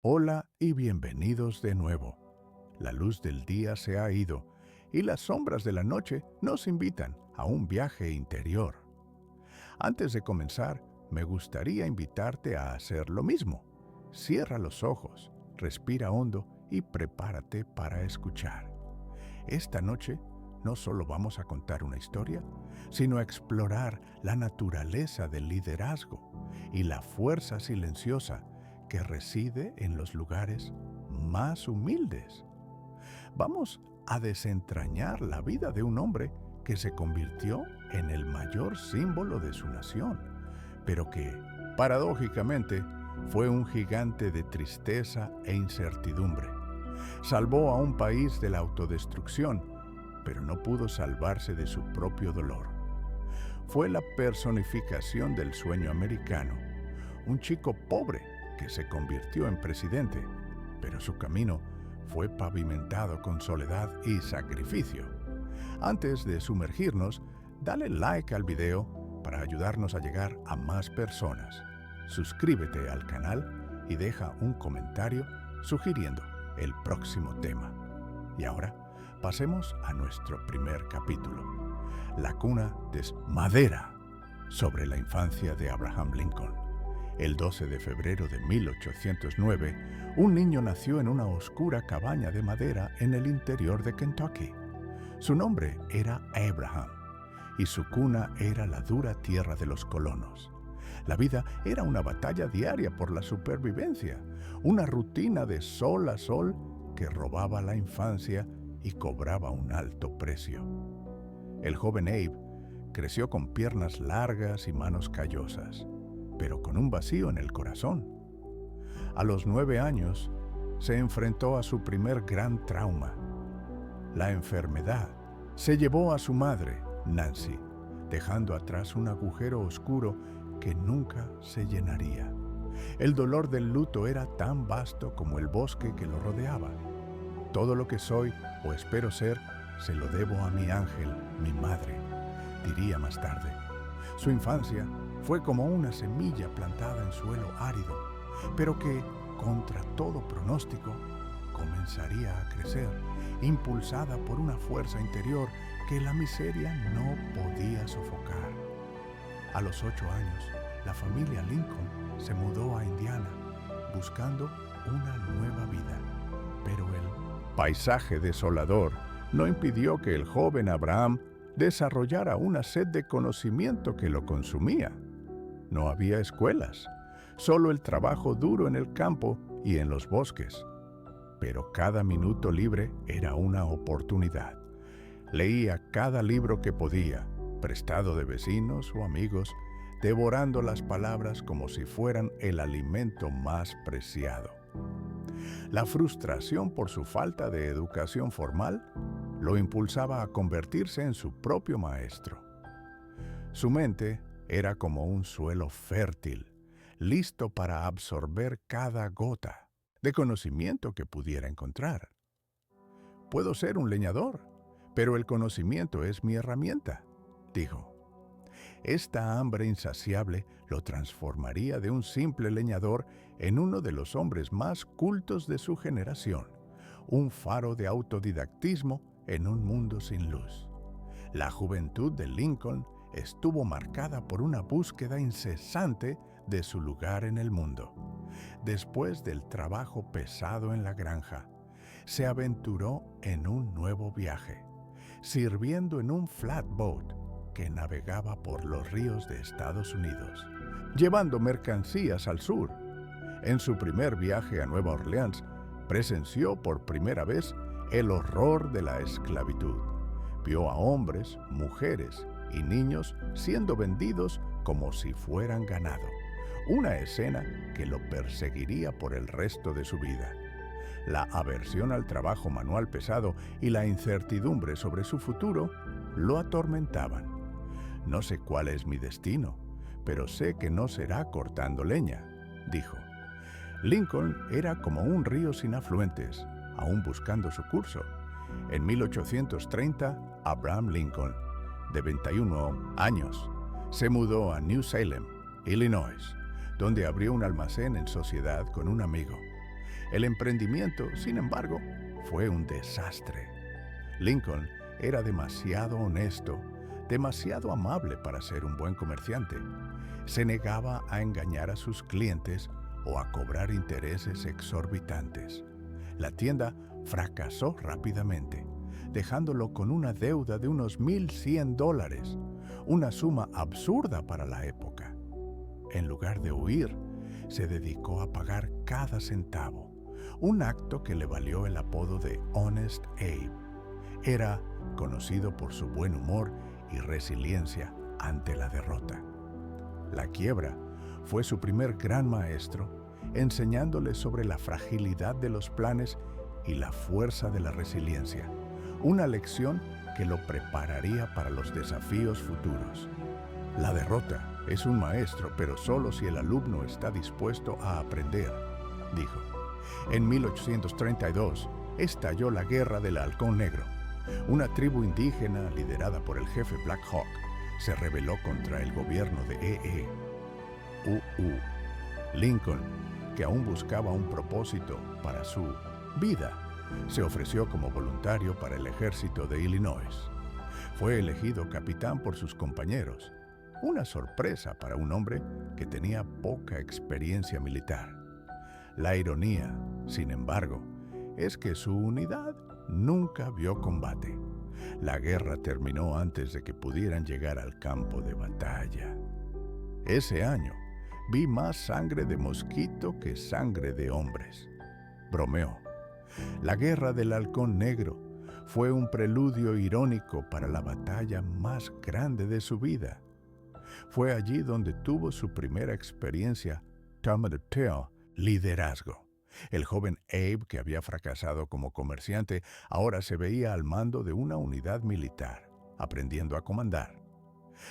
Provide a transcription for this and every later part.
Hola y bienvenidos de nuevo. La luz del día se ha ido y las sombras de la noche nos invitan a un viaje interior. Antes de comenzar, me gustaría invitarte a hacer lo mismo. Cierra los ojos, respira hondo y prepárate para escuchar. Esta noche no solo vamos a contar una historia, sino a explorar la naturaleza del liderazgo y la fuerza silenciosa que reside en los lugares más humildes. Vamos a desentrañar la vida de un hombre que se convirtió en el mayor símbolo de su nación, pero que, paradójicamente, fue un gigante de tristeza e incertidumbre. Salvó a un país de la autodestrucción, pero no pudo salvarse de su propio dolor. Fue la personificación del sueño americano, un chico pobre que se convirtió en presidente, pero su camino fue pavimentado con soledad y sacrificio. Antes de sumergirnos, dale like al video para ayudarnos a llegar a más personas. Suscríbete al canal y deja un comentario sugiriendo el próximo tema. Y ahora, pasemos a nuestro primer capítulo, La cuna de madera, sobre la infancia de Abraham Lincoln. El 12 de febrero de 1809, un niño nació en una oscura cabaña de madera en el interior de Kentucky. Su nombre era Abraham, y su cuna era la dura tierra de los colonos. La vida era una batalla diaria por la supervivencia, una rutina de sol a sol que robaba la infancia y cobraba un alto precio. El joven Abe creció con piernas largas y manos callosas, pero con un vacío en el corazón. A los 9 años, se enfrentó a su primer gran trauma. La enfermedad se llevó a su madre, Nancy, dejando atrás un agujero oscuro que nunca se llenaría. El dolor del luto era tan vasto como el bosque que lo rodeaba. Todo lo que soy o espero ser, se lo debo a mi ángel, mi madre, diría más tarde. Su infancia fue como una semilla plantada en suelo árido, pero que, contra todo pronóstico, comenzaría a crecer, impulsada por una fuerza interior que la miseria no podía sofocar. A los 8 años, la familia Lincoln se mudó a Indiana, buscando una nueva vida. Pero el paisaje desolador no impidió que el joven Abraham desarrollara una sed de conocimiento que lo consumía. No había escuelas, solo el trabajo duro en el campo y en los bosques. Pero cada minuto libre era una oportunidad. Leía cada libro que podía, prestado de vecinos o amigos, devorando las palabras como si fueran el alimento más preciado. La frustración por su falta de educación formal lo impulsaba a convertirse en su propio maestro. Su mente era como un suelo fértil, listo para absorber cada gota de conocimiento que pudiera encontrar. Puedo ser un leñador, pero el conocimiento es mi herramienta, dijo. Esta hambre insaciable lo transformaría de un simple leñador en uno de los hombres más cultos de su generación, un faro de autodidactismo en un mundo sin luz. La juventud de Lincoln estuvo marcada por una búsqueda incesante de su lugar en el mundo. Después del trabajo pesado en la granja, se aventuró en un nuevo viaje, sirviendo en un flatboat que navegaba por los ríos de Estados Unidos, llevando mercancías al sur. En su primer viaje a Nueva Orleans, presenció por primera vez el horror de la esclavitud. Vio a hombres, mujeres y niños siendo vendidos como si fueran ganado, una escena que lo perseguiría por el resto de su vida. La aversión al trabajo manual pesado y la incertidumbre sobre su futuro lo atormentaban. No sé cuál es mi destino, pero sé que no será cortando leña, dijo. Lincoln era como un río sin afluentes, aún buscando su curso. En 1830, Abraham Lincoln, de 21 años, se mudó a New Salem, Illinois, donde abrió un almacén en sociedad con un amigo. El emprendimiento, sin embargo, fue un desastre. Lincoln era demasiado honesto, demasiado amable para ser un buen comerciante. Se negaba a engañar a sus clientes o a cobrar intereses exorbitantes. La tienda fracasó rápidamente, dejándolo con una deuda de unos $1,100, una suma absurda para la época. En lugar de huir, se dedicó a pagar cada centavo, un acto que le valió el apodo de Honest Abe. Era conocido por su buen humor y resiliencia ante la derrota. La quiebra fue su primer gran maestro, enseñándole sobre la fragilidad de los planes y la fuerza de la resiliencia, una lección que lo prepararía para los desafíos futuros. La derrota es un maestro, pero solo si el alumno está dispuesto a aprender, dijo. En 1832 estalló la Guerra del Halcón Negro. Una tribu indígena liderada por el jefe Black Hawk se rebeló contra el gobierno de Lincoln, que aún buscaba un propósito para su vida, se ofreció como voluntario para el ejército de Illinois. Fue elegido capitán por sus compañeros, una sorpresa para un hombre que tenía poca experiencia militar. La ironía, sin embargo, es que su unidad nunca vio combate. La guerra terminó antes de que pudieran llegar al campo de batalla. Ese año, vi más sangre de mosquito que sangre de hombres, bromeó. La Guerra del Halcón Negro fue un preludio irónico para la batalla más grande de su vida. Fue allí donde tuvo su primera experiencia, Tom of the Tail, liderazgo. El joven Abe, que había fracasado como comerciante, ahora se veía al mando de una unidad militar, aprendiendo a comandar.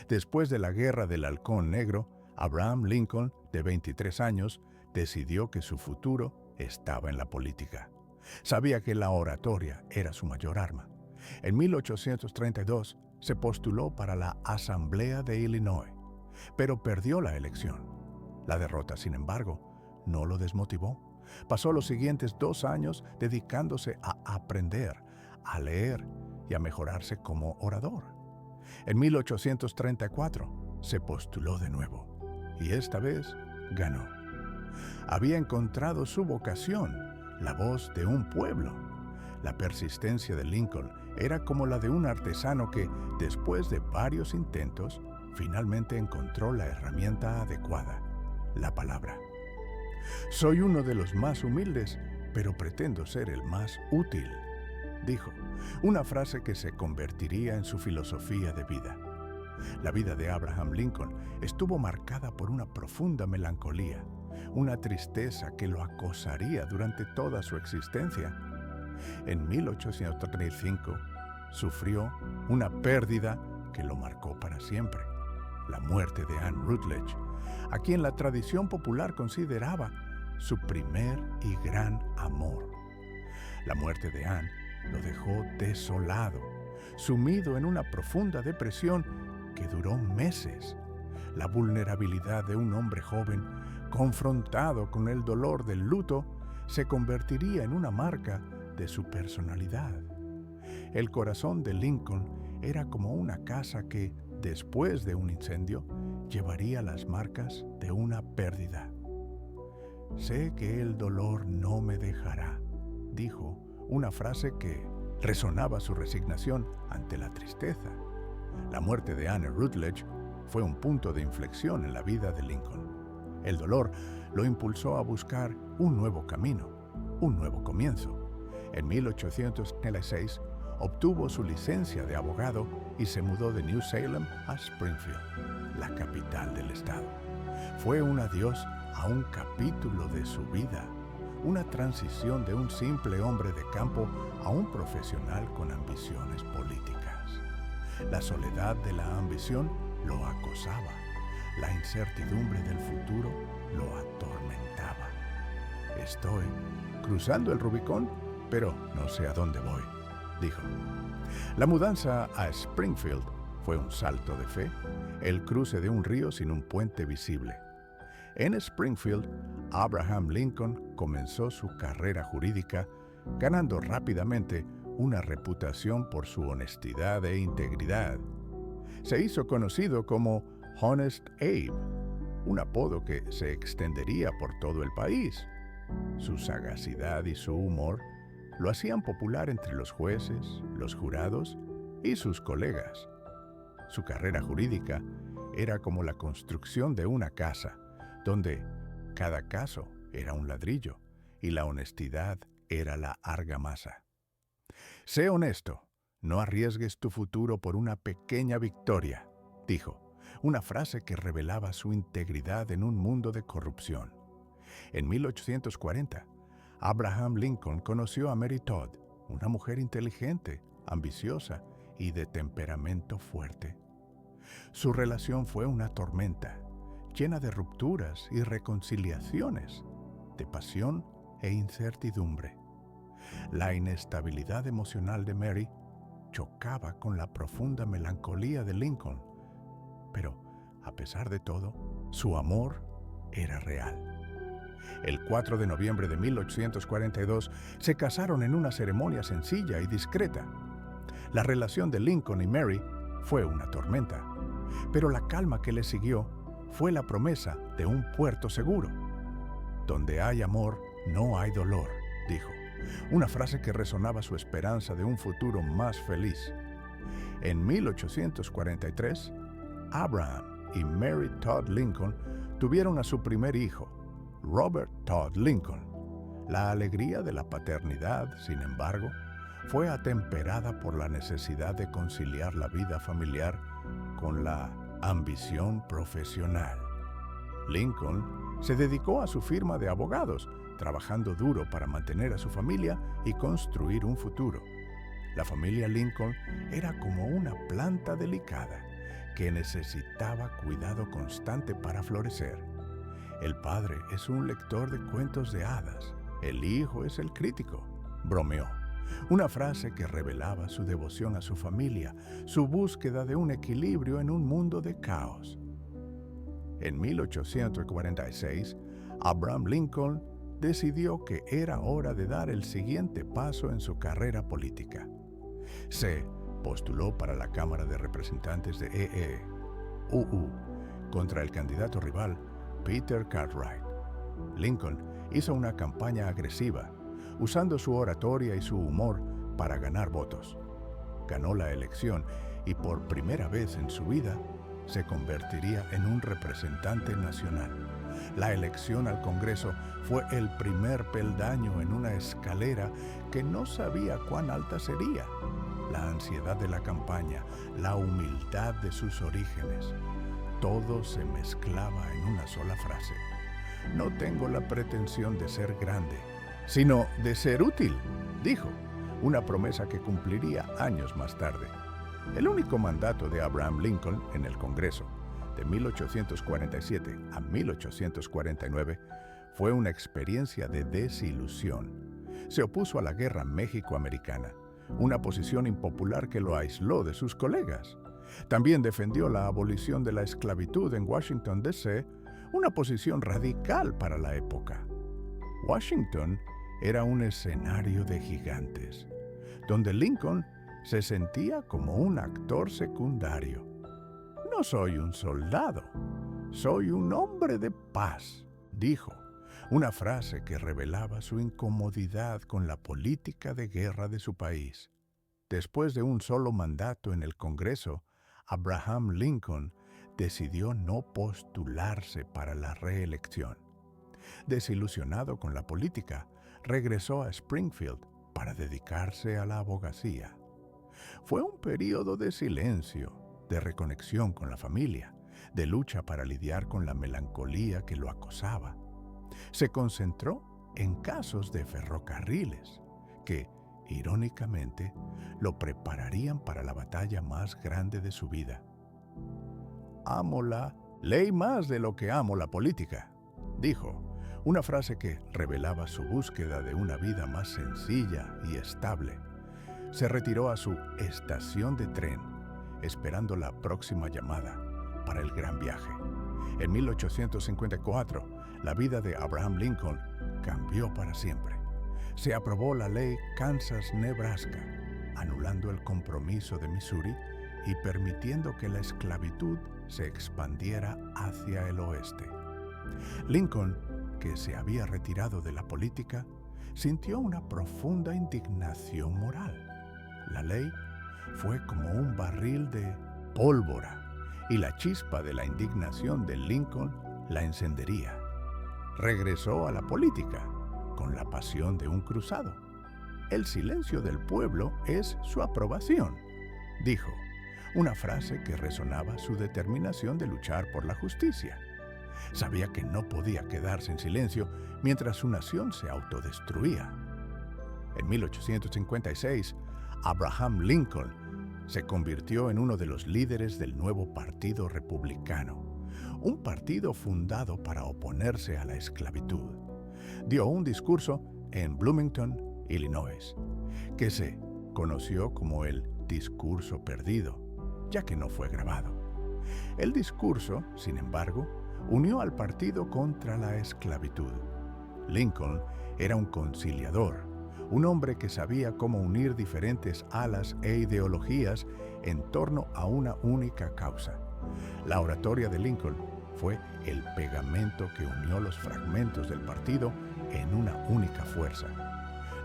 Después de la Guerra del Halcón Negro, Abraham Lincoln, de 23 años, decidió que su futuro estaba en la política. Sabía que la oratoria era su mayor arma. En 1832 se postuló para la Asamblea de Illinois, pero perdió la elección. La derrota, sin embargo, no lo desmotivó. Pasó los siguientes 2 años dedicándose a aprender, a leer y a mejorarse como orador. En 1834 se postuló de nuevo y esta vez ganó. Había encontrado su vocación, la voz de un pueblo. La persistencia de Lincoln era como la de un artesano que, después de varios intentos, finalmente encontró la herramienta adecuada, la palabra. Soy uno de los más humildes, pero pretendo ser el más útil, dijo, una frase que se convertiría en su filosofía de vida. La vida de Abraham Lincoln estuvo marcada por una profunda melancolía, una tristeza que lo acosaría durante toda su existencia. En 1835 sufrió una pérdida que lo marcó para siempre, la muerte de Anne Rutledge, a quien la tradición popular consideraba su primer y gran amor. La muerte de Anne lo dejó desolado, sumido en una profunda depresión que duró meses. La vulnerabilidad de un hombre joven, confrontado con el dolor del luto, se convertiría en una marca de su personalidad. El corazón de Lincoln era como una casa que, después de un incendio, llevaría las marcas de una pérdida. Sé que el dolor no me dejará, dijo, una frase que resonaba su resignación ante la tristeza. La muerte de Anne Rutledge fue un punto de inflexión en la vida de Lincoln. El dolor lo impulsó a buscar un nuevo camino, un nuevo comienzo. En 1836 obtuvo su licencia de abogado y se mudó de New Salem a Springfield, la capital del estado. Fue un adiós a un capítulo de su vida, una transición de un simple hombre de campo a un profesional con ambiciones políticas. La soledad de la ambición lo acosaba, la incertidumbre del futuro lo atormentaba. Estoy cruzando el Rubicón, pero no sé a dónde voy, dijo. La mudanza a Springfield fue un salto de fe, el cruce de un río sin un puente visible. En Springfield, Abraham Lincoln comenzó su carrera jurídica, ganando rápidamente una reputación por su honestidad e integridad. Se hizo conocido como Honest Abe, un apodo que se extendería por todo el país. Su sagacidad y su humor lo hacían popular entre los jueces, los jurados y sus colegas. Su carrera jurídica era como la construcción de una casa, donde cada caso era un ladrillo y la honestidad era la argamasa. Sé honesto, no arriesgues tu futuro por una pequeña victoria, dijo, una frase que revelaba su integridad en un mundo de corrupción. En 1840, Abraham Lincoln conoció a Mary Todd, una mujer inteligente, ambiciosa y de temperamento fuerte. Su relación fue una tormenta, llena de rupturas y reconciliaciones, de pasión e incertidumbre. La inestabilidad emocional de Mary chocaba con la profunda melancolía de Lincoln, pero, a pesar de todo, su amor era real. El 4 de noviembre de 1842 se casaron en una ceremonia sencilla y discreta. La relación de Lincoln y Mary fue una tormenta, pero la calma que le siguió fue la promesa de un puerto seguro. Donde hay amor, no hay dolor, dijo, una frase que resonaba su esperanza de un futuro más feliz. En 1843, Abraham y Mary Todd Lincoln tuvieron a su primer hijo, Robert Todd Lincoln. La alegría de la paternidad, sin embargo, fue atemperada por la necesidad de conciliar la vida familiar con la ambición profesional. Lincoln se dedicó a su firma de abogados, trabajando duro para mantener a su familia y construir un futuro. La familia Lincoln era como una planta delicada que necesitaba cuidado constante para florecer. El padre es un lector de cuentos de hadas, el hijo es el crítico, bromeó. Una frase que revelaba su devoción a su familia, su búsqueda de un equilibrio en un mundo de caos. En 1846, Abraham Lincoln decidió que era hora de dar el siguiente paso en su carrera política. Se postuló para la Cámara de Representantes de UU contra el candidato rival Peter Cartwright. Lincoln hizo una campaña agresiva, usando su oratoria y su humor para ganar votos. Ganó la elección y por primera vez en su vida se convertiría en un representante nacional. La elección al Congreso fue el primer peldaño en una escalera que no sabía cuán alta sería. La ansiedad de la campaña, la humildad de sus orígenes, todo se mezclaba en una sola frase. No tengo la pretensión de ser grande, sino de ser útil, dijo, una promesa que cumpliría años más tarde. El único mandato de Abraham Lincoln en el Congreso, de 1847 a 1849, fue una experiencia de desilusión. Se opuso a la Guerra México-Americana, una posición impopular que lo aisló de sus colegas. También defendió la abolición de la esclavitud en Washington, D.C., una posición radical para la época. Washington era un escenario de gigantes, donde Lincoln se sentía como un actor secundario. No soy un soldado, soy un hombre de paz, dijo, una frase que revelaba su incomodidad con la política de guerra de su país. Después de un solo mandato en el Congreso, Abraham Lincoln decidió no postularse para la reelección. Desilusionado con la política, regresó a Springfield para dedicarse a la abogacía. Fue un período de silencio, de reconexión con la familia, de lucha para lidiar con la melancolía que lo acosaba. Se concentró en casos de ferrocarriles que, irónicamente, lo prepararían para la batalla más grande de su vida. Amo la ley más de lo que amo la política, dijo, una frase que revelaba su búsqueda de una vida más sencilla y estable. Se retiró a su estación de tren, esperando la próxima llamada para el gran viaje. En 1854, la vida de Abraham Lincoln cambió para siempre. Se aprobó la ley Kansas-Nebraska, anulando el compromiso de Missouri y permitiendo que la esclavitud se expandiera hacia el oeste. Lincoln, que se había retirado de la política, sintió una profunda indignación moral. La ley fue como un barril de pólvora y la chispa de la indignación de Lincoln la encendería. Regresó a la política con la pasión de un cruzado. El silencio del pueblo es su aprobación, dijo, una frase que resonaba su determinación de luchar por la justicia. Sabía que no podía quedarse en silencio mientras su nación se autodestruía. En 1856, Abraham Lincoln se convirtió en uno de los líderes del nuevo Partido Republicano, un partido fundado para oponerse a la esclavitud. Dio un discurso en Bloomington, Illinois, que se conoció como el discurso perdido, ya que no fue grabado. El discurso, sin embargo, unió al partido contra la esclavitud. Lincoln era un conciliador, un hombre que sabía cómo unir diferentes alas e ideologías en torno a una única causa. La oratoria de Lincoln fue el pegamento que unió los fragmentos del partido en una única fuerza.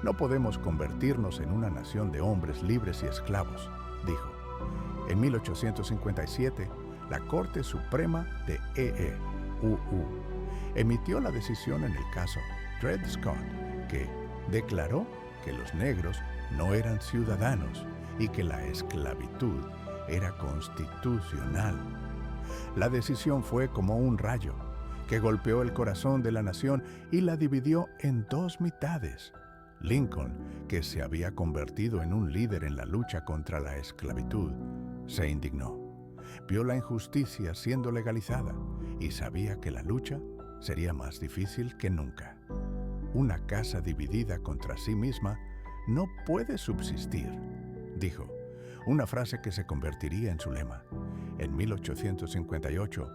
No podemos convertirnos en una nación de hombres libres y esclavos, dijo. En 1857, la Corte Suprema de EEUU emitió la decisión en el caso Dred Scott, que declaró que los negros no eran ciudadanos y que la esclavitud era constitucional. La decisión fue como un rayo que golpeó el corazón de la nación y la dividió en dos mitades. Lincoln, que se había convertido en un líder en la lucha contra la esclavitud, se indignó. Vio la injusticia siendo legalizada y sabía que la lucha sería más difícil que nunca. Una casa dividida contra sí misma no puede subsistir, dijo, una frase que se convertiría en su lema. En 1858,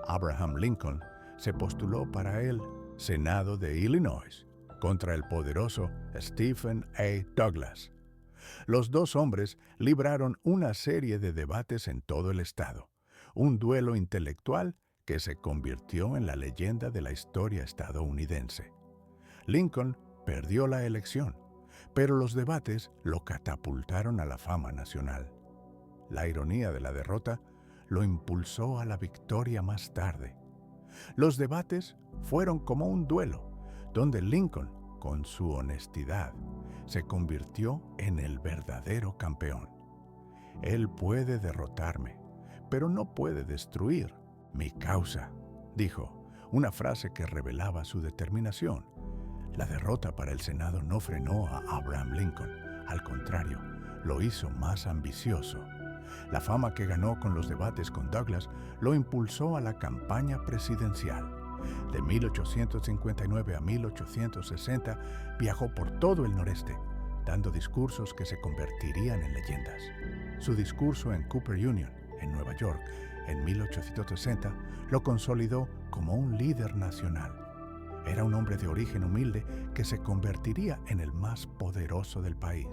Abraham Lincoln se postuló para el Senado de Illinois contra el poderoso Stephen A. Douglas. Los dos hombres libraron una serie de debates en todo el estado, un duelo intelectual que se convirtió en la leyenda de la historia estadounidense. Lincoln perdió la elección, pero los debates lo catapultaron a la fama nacional. La ironía de la derrota lo impulsó a la victoria más tarde. Los debates fueron como un duelo, donde Lincoln, con su honestidad, se convirtió en el verdadero campeón. Él puede derrotarme, pero no puede destruir mi causa, dijo, una frase que revelaba su determinación. La derrota para el Senado no frenó a Abraham Lincoln, al contrario, lo hizo más ambicioso. La fama que ganó con los debates con Douglas lo impulsó a la campaña presidencial. De 1859 a 1860 viajó por todo el noreste, dando discursos que se convertirían en leyendas. Su discurso en Cooper Union, en Nueva York, en 1860, lo consolidó como un líder nacional. Era un hombre de origen humilde que se convertiría en el más poderoso del país.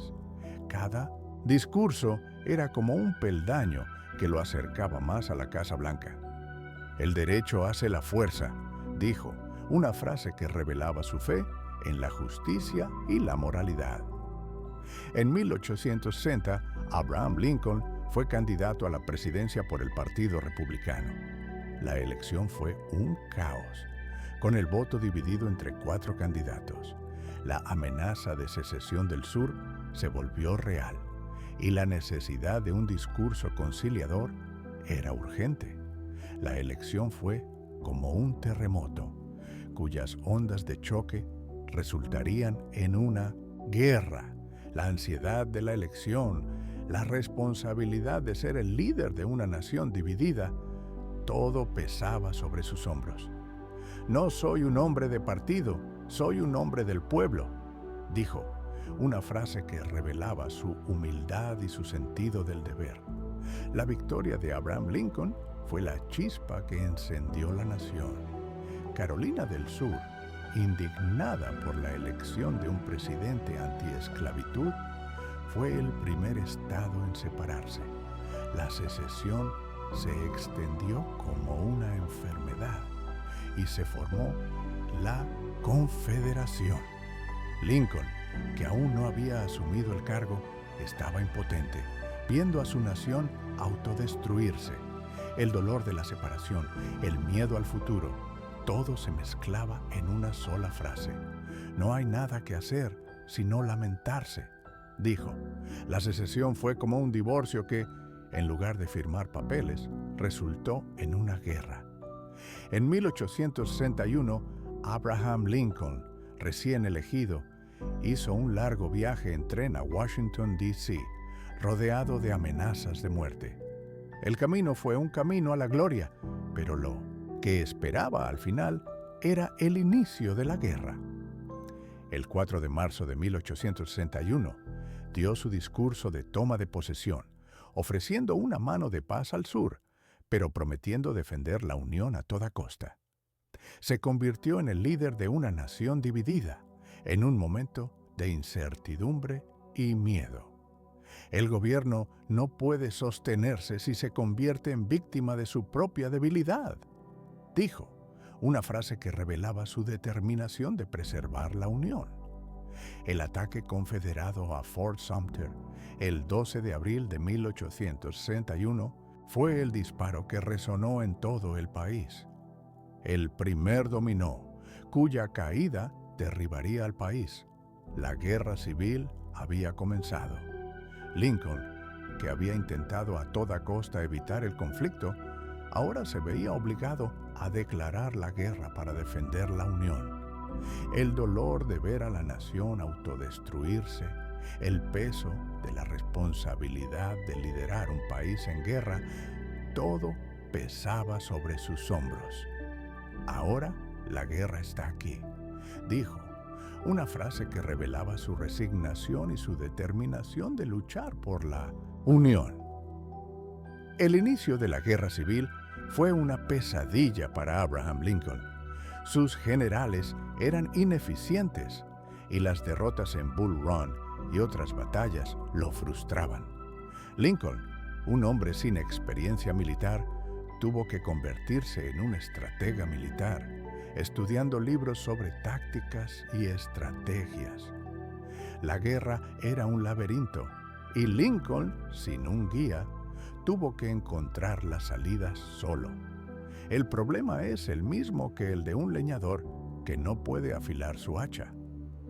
Cada discurso era como un peldaño que lo acercaba más a la Casa Blanca. El derecho hace la fuerza, dijo, una frase que revelaba su fe en la justicia y la moralidad. En 1860, Abraham Lincoln fue candidato a la presidencia por el Partido Republicano. La elección fue un caos, con el voto dividido entre 4 candidatos. La amenaza de secesión del sur se volvió real y la necesidad de un discurso conciliador era urgente. La elección fue como un terremoto, cuyas ondas de choque resultarían en una guerra. La ansiedad de la elección, la responsabilidad de ser el líder de una nación dividida, todo pesaba sobre sus hombros. No soy un hombre de partido, soy un hombre del pueblo, dijo, una frase que revelaba su humildad y su sentido del deber. La victoria de Abraham Lincoln fue la chispa que encendió la nación. Carolina del Sur, indignada por la elección de un presidente antiesclavitud, fue el primer estado en separarse. La secesión se extendió como una enfermedad y se formó la Confederación. Lincoln, que aún no había asumido el cargo, estaba impotente, viendo a su nación autodestruirse. El dolor de la separación, el miedo al futuro, todo se mezclaba en una sola frase. No hay nada que hacer sino lamentarse, dijo. La secesión fue como un divorcio que, en lugar de firmar papeles, resultó en una guerra. En 1861, Abraham Lincoln, recién elegido, hizo un largo viaje en tren a Washington, D.C., rodeado de amenazas de muerte. El camino fue un camino a la gloria, pero lo que esperaba al final era el inicio de la guerra. El 4 de marzo de 1861, dio su discurso de toma de posesión, ofreciendo una mano de paz al sur, pero prometiendo defender la Unión a toda costa. Se convirtió en el líder de una nación dividida, en un momento de incertidumbre y miedo. El gobierno no puede sostenerse si se convierte en víctima de su propia debilidad, dijo, una frase que revelaba su determinación de preservar la Unión. El ataque confederado a Fort Sumter, el 12 de abril de 1861, fue el disparo que resonó en todo el país. El primer dominó, cuya caída derribaría al país. La guerra civil había comenzado. Lincoln, que había intentado a toda costa evitar el conflicto, ahora se veía obligado a declarar la guerra para defender la Unión. El dolor de ver a la nación autodestruirse, el peso de la responsabilidad de liderar un país en guerra, todo pesaba sobre sus hombros. Ahora la guerra está aquí, dijo, una frase que revelaba su resignación y su determinación de luchar por la Unión. El inicio de la guerra civil fue una pesadilla para Abraham Lincoln. Sus generales eran ineficientes y las derrotas en Bull Run y otras batallas lo frustraban. Lincoln, un hombre sin experiencia militar, tuvo que convertirse en un estratega militar, estudiando libros sobre tácticas y estrategias. La guerra era un laberinto y Lincoln, sin un guía, tuvo que encontrar las salidas solo. El problema es el mismo que el de un leñador que no puede afilar su hacha,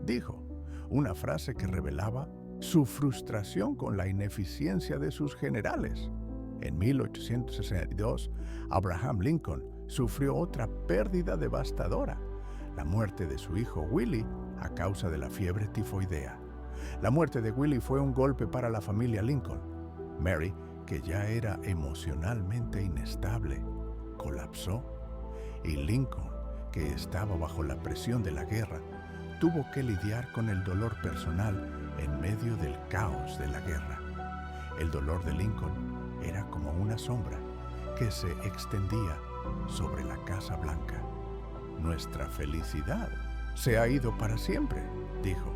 dijo, una frase que revelaba su frustración con la ineficiencia de sus generales. En 1862, Abraham Lincoln sufrió otra pérdida devastadora, la muerte de su hijo Willie a causa de la fiebre tifoidea. La muerte de Willie fue un golpe para la familia Lincoln. Mary, que ya era emocionalmente inestable, colapsó, y Lincoln, que estaba bajo la presión de la guerra, tuvo que lidiar con el dolor personal en medio del caos de la guerra. El dolor de Lincoln era como una sombra que se extendía sobre la Casa Blanca. Nuestra felicidad se ha ido para siempre, dijo,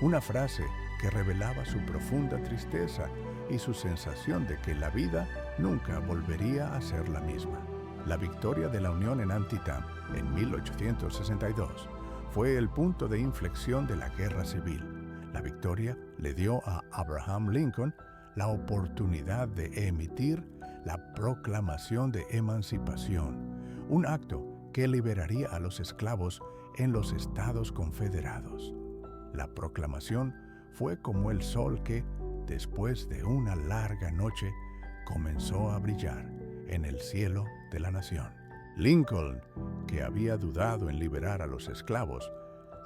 una frase que revelaba su profunda tristeza y su sensación de que la vida nunca volvería a ser la misma. La victoria de la Unión en Antietam en 1862 fue el punto de inflexión de la guerra civil. La victoria le dio a Abraham Lincoln la oportunidad de emitir la Proclamación de Emancipación, un acto que liberaría a los esclavos en los Estados Confederados. La proclamación fue como el sol que, después de una larga noche, comenzó a brillar en el cielo de la nación. Lincoln, que había dudado en liberar a los esclavos,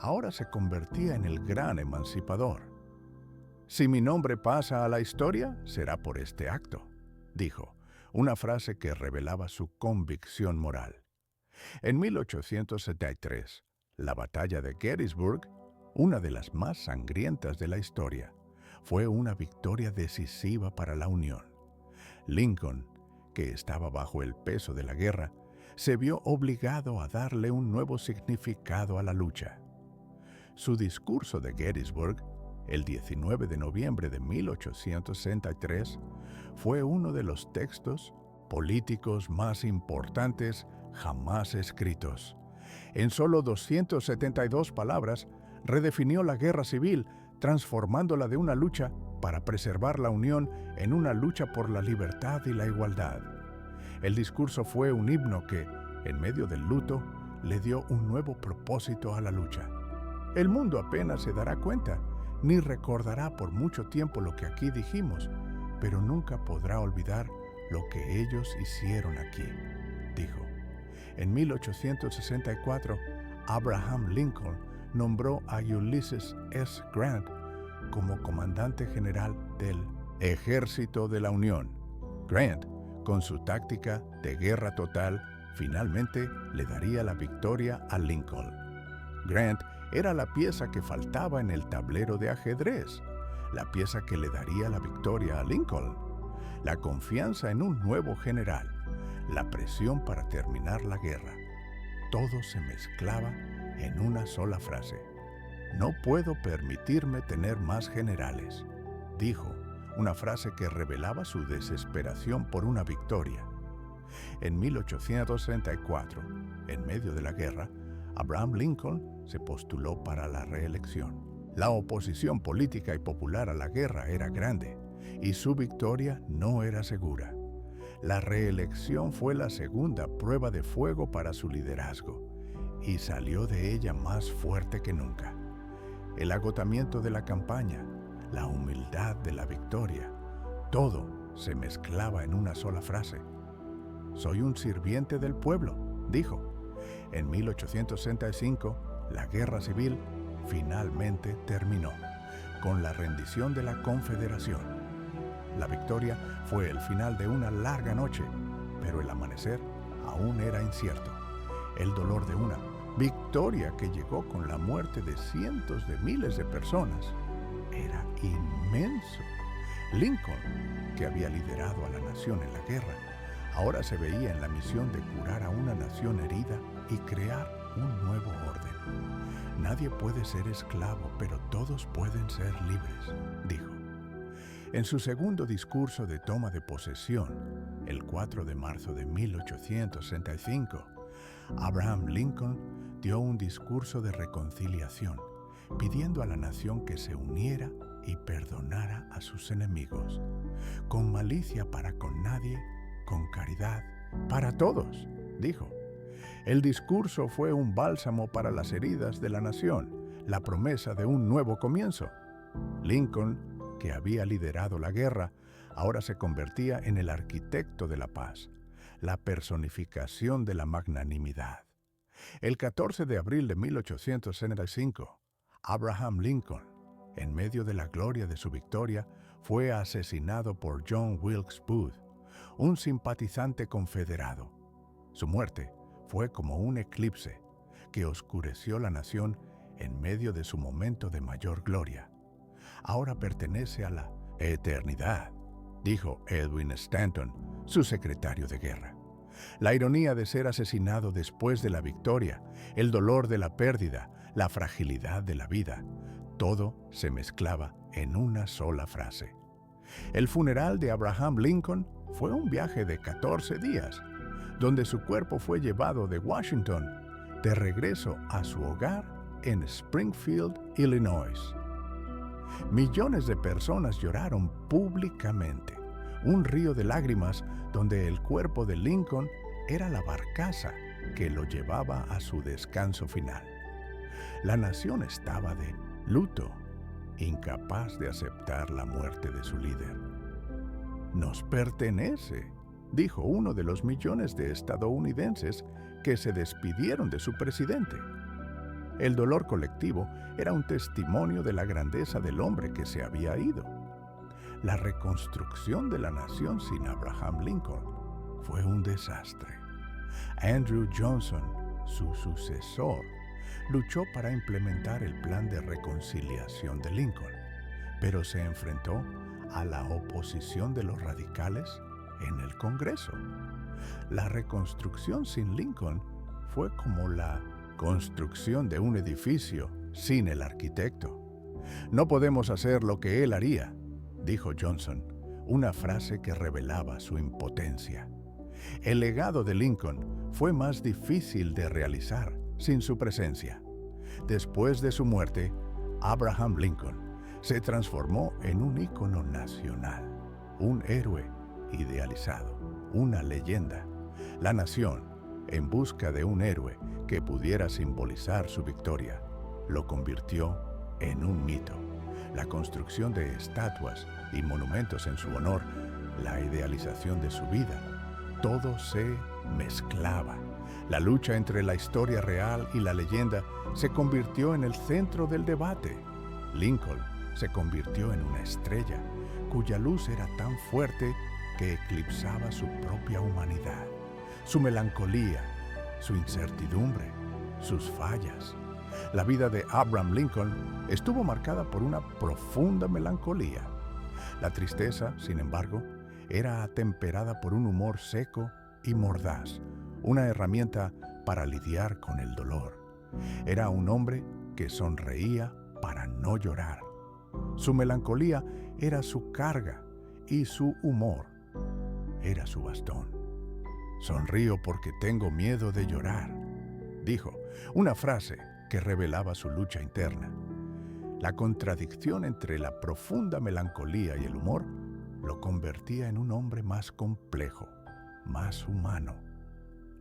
ahora se convertía en el gran emancipador. Si mi nombre pasa a la historia, será por este acto, dijo, una frase que revelaba su convicción moral. En 1873, la batalla de Gettysburg, una de las más sangrientas de la historia, fue una victoria decisiva para la Unión. Lincoln, que estaba bajo el peso de la guerra, se vio obligado a darle un nuevo significado a la lucha. Su discurso de Gettysburg, el 19 de noviembre de 1863, fue uno de los textos políticos más importantes jamás escritos. En solo 272 palabras, redefinió la guerra civil, transformándola de una lucha para preservar la Unión en una lucha por la libertad y la igualdad. El discurso fue un himno que, en medio del luto, le dio un nuevo propósito a la lucha. El mundo apenas se dará cuenta, ni recordará por mucho tiempo lo que aquí dijimos, pero nunca podrá olvidar lo que ellos hicieron aquí, dijo. En 1864, Abraham Lincoln nombró a Ulysses S. Grant como comandante general del Ejército de la Unión. Grant, con su táctica de guerra total, finalmente le daría la victoria a Lincoln. Grant era la pieza que faltaba en el tablero de ajedrez, la pieza que le daría la victoria a Lincoln. La confianza en un nuevo general, la presión para terminar la guerra. Todo se mezclaba en una sola frase. No puedo permitirme tener más generales, dijo, una frase que revelaba su desesperación por una victoria. En 1864, en medio de la guerra, Abraham Lincoln se postuló para la reelección. La oposición política y popular a la guerra era grande, y su victoria no era segura. La reelección fue la segunda prueba de fuego para su liderazgo, y salió de ella más fuerte que nunca. El agotamiento de la campaña, la humildad de la victoria, todo se mezclaba en una sola frase. Soy un sirviente del pueblo, dijo. En 1865, la guerra civil finalmente terminó, con la rendición de la Confederación. La victoria fue el final de una larga noche, pero el amanecer aún era incierto. El dolor de una victoria que llegó con la muerte de cientos de miles de personas era inmenso. Lincoln, que había liderado a la nación en la guerra, ahora se veía en la misión de curar a una nación herida y crear un nuevo orden. Nadie puede ser esclavo, pero todos pueden ser libres, dijo. En su segundo discurso de toma de posesión, el 4 de marzo de 1865, Abraham Lincoln dio un discurso de reconciliación, pidiendo a la nación que se uniera y perdonara a sus enemigos, con malicia para con nadie, con caridad para todos, dijo. El discurso fue un bálsamo para las heridas de la nación, la promesa de un nuevo comienzo. Lincoln, que había liderado la guerra, ahora se convertía en el arquitecto de la paz, la personificación de la magnanimidad. El 14 de abril de 1865, Abraham Lincoln, en medio de la gloria de su victoria, fue asesinado por John Wilkes Booth, un simpatizante confederado. Su muerte fue como un eclipse que oscureció la nación en medio de su momento de mayor gloria. Ahora pertenece a la eternidad, dijo Edwin Stanton, su secretario de guerra. La ironía de ser asesinado después de la victoria, el dolor de la pérdida, la fragilidad de la vida, todo se mezclaba en una sola frase. El funeral de Abraham Lincoln fue un viaje de 14 días, donde su cuerpo fue llevado de Washington de regreso a su hogar en Springfield, Illinois. Millones de personas lloraron públicamente, un río de lágrimas donde el cuerpo de Lincoln era la barcaza que lo llevaba a su descanso final. La nación estaba de luto, incapaz de aceptar la muerte de su líder. Nos pertenece, dijo uno de los millones de estadounidenses que se despidieron de su presidente. El dolor colectivo era un testimonio de la grandeza del hombre que se había ido. La reconstrucción de la nación sin Abraham Lincoln fue un desastre. Andrew Johnson, su sucesor, luchó para implementar el plan de reconciliación de Lincoln, pero se enfrentó a la oposición de los radicales en el Congreso. La reconstrucción sin Lincoln fue como la construcción de un edificio sin el arquitecto. No podemos hacer lo que él haría, dijo Johnson, una frase que revelaba su impotencia. El legado de Lincoln fue más difícil de realizar sin su presencia. Después de su muerte, Abraham Lincoln se transformó en un ícono nacional, un héroe idealizado, una leyenda. La nación, en busca de un héroe que pudiera simbolizar su victoria, lo convirtió en un mito. La construcción de estatuas y monumentos en su honor, la idealización de su vida, todo se mezclaba. La lucha entre la historia real y la leyenda se convirtió en el centro del debate. Lincoln se convirtió en una estrella cuya luz era tan fuerte que eclipsaba su propia humanidad, su melancolía, su incertidumbre, sus fallas. La vida de Abraham Lincoln estuvo marcada por una profunda melancolía. La tristeza, sin embargo, era atemperada por un humor seco y mordaz, una herramienta para lidiar con el dolor. Era un hombre que sonreía para no llorar. Su melancolía era su carga y su humor era su bastón. Sonrío porque tengo miedo de llorar, dijo, una frase que revelaba su lucha interna. La contradicción entre la profunda melancolía y el humor lo convertía en un hombre más complejo, más humano.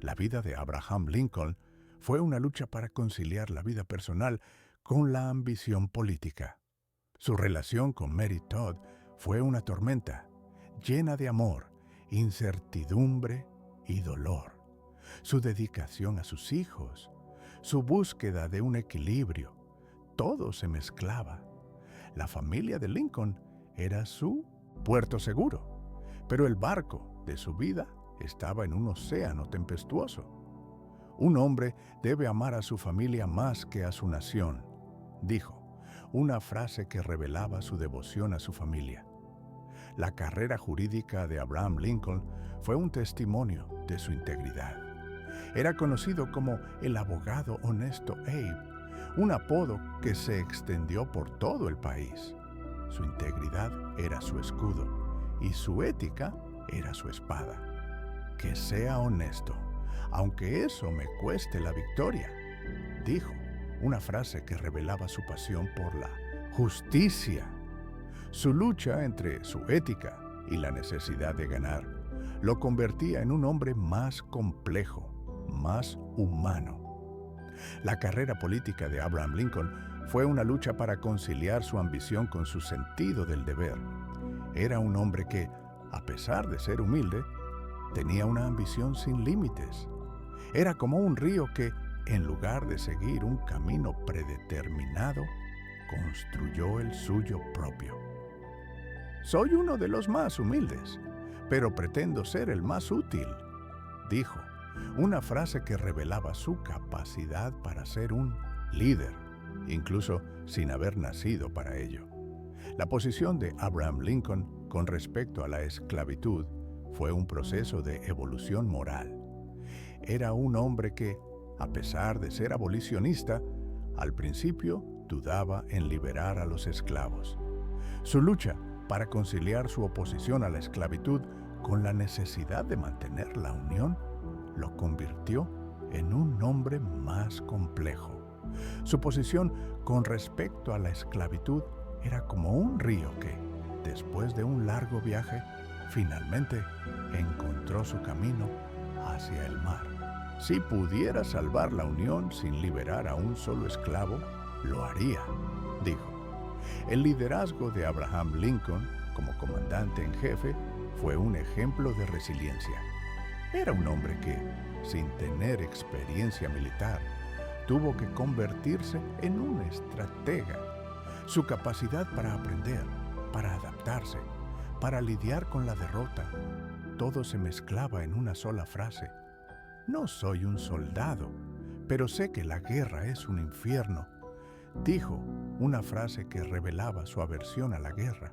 La vida de Abraham Lincoln fue una lucha para conciliar la vida personal con la ambición política. Su relación con Mary Todd fue una tormenta, llena de amor, incertidumbre y dolor. Su dedicación a sus hijos, su búsqueda de un equilibrio, todo se mezclaba. La familia de Lincoln era su puerto seguro, pero el barco de su vida estaba en un océano tempestuoso. Un hombre debe amar a su familia más que a su nación, dijo, una frase que revelaba su devoción a su familia. La carrera jurídica de Abraham Lincoln fue un testimonio de su integridad. Era conocido como el abogado honesto Abe, un apodo que se extendió por todo el país. Su integridad era su escudo y su ética era su espada. Que sea honesto, aunque eso me cueste la victoria, dijo, una frase que revelaba su pasión por la justicia. Su lucha entre su ética y la necesidad de ganar lo convertía en un hombre más complejo, más humano. La carrera política de Abraham Lincoln fue una lucha para conciliar su ambición con su sentido del deber. Era un hombre que, a pesar de ser humilde, tenía una ambición sin límites. Era como un río que, en lugar de seguir un camino predeterminado, construyó el suyo propio. Soy uno de los más humildes, pero pretendo ser el más útil, dijo, una frase que revelaba su capacidad para ser un líder, incluso sin haber nacido para ello. La posición de Abraham Lincoln con respecto a la esclavitud fue un proceso de evolución moral. Era un hombre que, a pesar de ser abolicionista, al principio dudaba en liberar a los esclavos. Su lucha para conciliar su oposición a la esclavitud con la necesidad de mantener la unión lo convirtió en un hombre más complejo. Su posición con respecto a la esclavitud era como un río que, después de un largo viaje, finalmente encontró su camino hacia el mar. Si pudiera salvar la unión sin liberar a un solo esclavo, lo haría, dijo. El liderazgo de Abraham Lincoln como comandante en jefe fue un ejemplo de resiliencia. Era un hombre que, sin tener experiencia militar, tuvo que convertirse en un estratega. Su capacidad para aprender, para adaptarse, para lidiar con la derrota, todo se mezclaba en una sola frase. No soy un soldado, pero sé que la guerra es un infierno, dijo, una frase que revelaba su aversión a la guerra.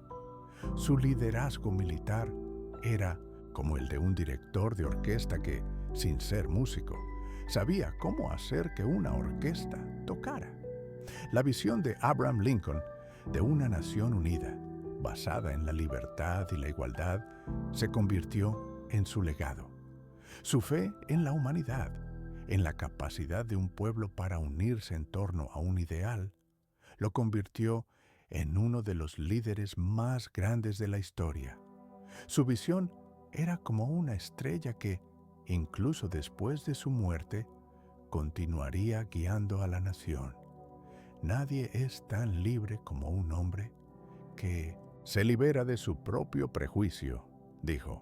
Su liderazgo militar era como el de un director de orquesta que, sin ser músico, sabía cómo hacer que una orquesta tocara. La visión de Abraham Lincoln de una nación unida, basada en la libertad y la igualdad, se convirtió en su legado. Su fe en la humanidad, en la capacidad de un pueblo para unirse en torno a un ideal, lo convirtió en uno de los líderes más grandes de la historia. Su visión era como una estrella que, incluso después de su muerte, continuaría guiando a la nación. Nadie es tan libre como un hombre que se libera de su propio prejuicio, dijo.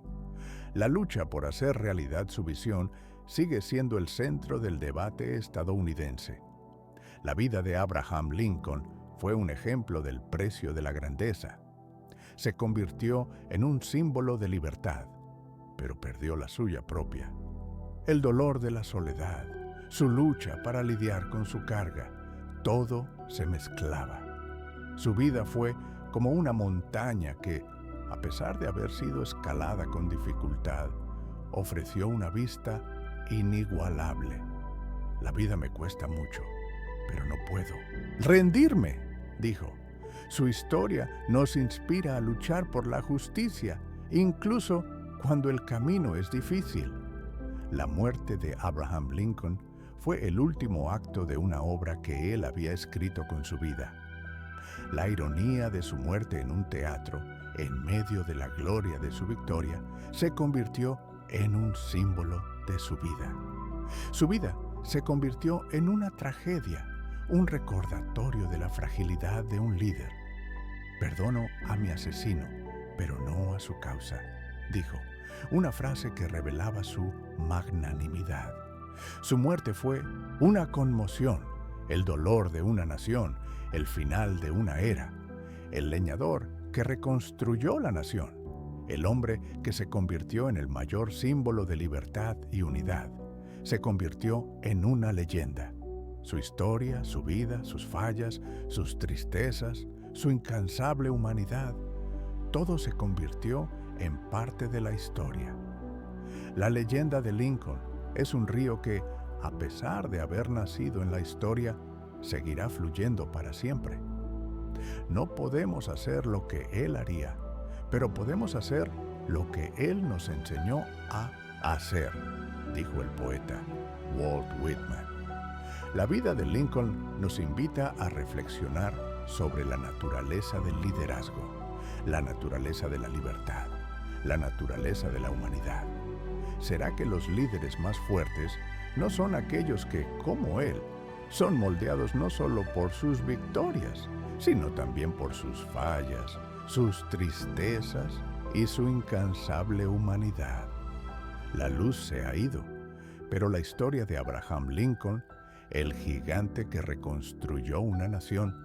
La lucha por hacer realidad su visión sigue siendo el centro del debate estadounidense. La vida de Abraham Lincoln fue un ejemplo del precio de la grandeza. Se convirtió en un símbolo de libertad, pero perdió la suya propia. El dolor de la soledad, su lucha para lidiar con su carga, todo se mezclaba. Su vida fue como una montaña que, a pesar de haber sido escalada con dificultad, ofreció una vista inigualable. La vida me cuesta mucho, pero no puedo rendirme, dijo. Su historia nos inspira a luchar por la justicia, incluso cuando el camino es difícil. La muerte de Abraham Lincoln fue el último acto de una obra que él había escrito con su vida. La ironía de su muerte en un teatro, en medio de la gloria de su victoria, se convirtió en un símbolo de su vida. Su vida se convirtió en una tragedia, un recordatorio de la fragilidad de un líder. Perdono a mi asesino, pero no a su causa, dijo, una frase que revelaba su magnanimidad. Su muerte fue una conmoción, el dolor de una nación, el final de una era. El leñador que reconstruyó la nación, el hombre que se convirtió en el mayor símbolo de libertad y unidad, se convirtió en una leyenda. Su historia, su vida, sus fallas, sus tristezas, su incansable humanidad, todo se convirtió en parte de la historia. La leyenda de Lincoln es un río que, a pesar de haber nacido en la historia, seguirá fluyendo para siempre. No podemos hacer lo que él haría, pero podemos hacer lo que él nos enseñó a hacer, dijo el poeta Walt Whitman. La vida de Lincoln nos invita a reflexionar sobre la naturaleza del liderazgo, la naturaleza de la libertad, la naturaleza de la humanidad. ¿Será que los líderes más fuertes no son aquellos que, como él, son moldeados no solo por sus victorias, sino también por sus fallas, sus tristezas y su incansable humanidad? La luz se ha ido, pero la historia de Abraham Lincoln, el gigante que reconstruyó una nación,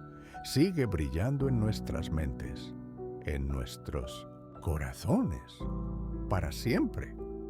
sigue brillando en nuestras mentes, en nuestros corazones, para siempre.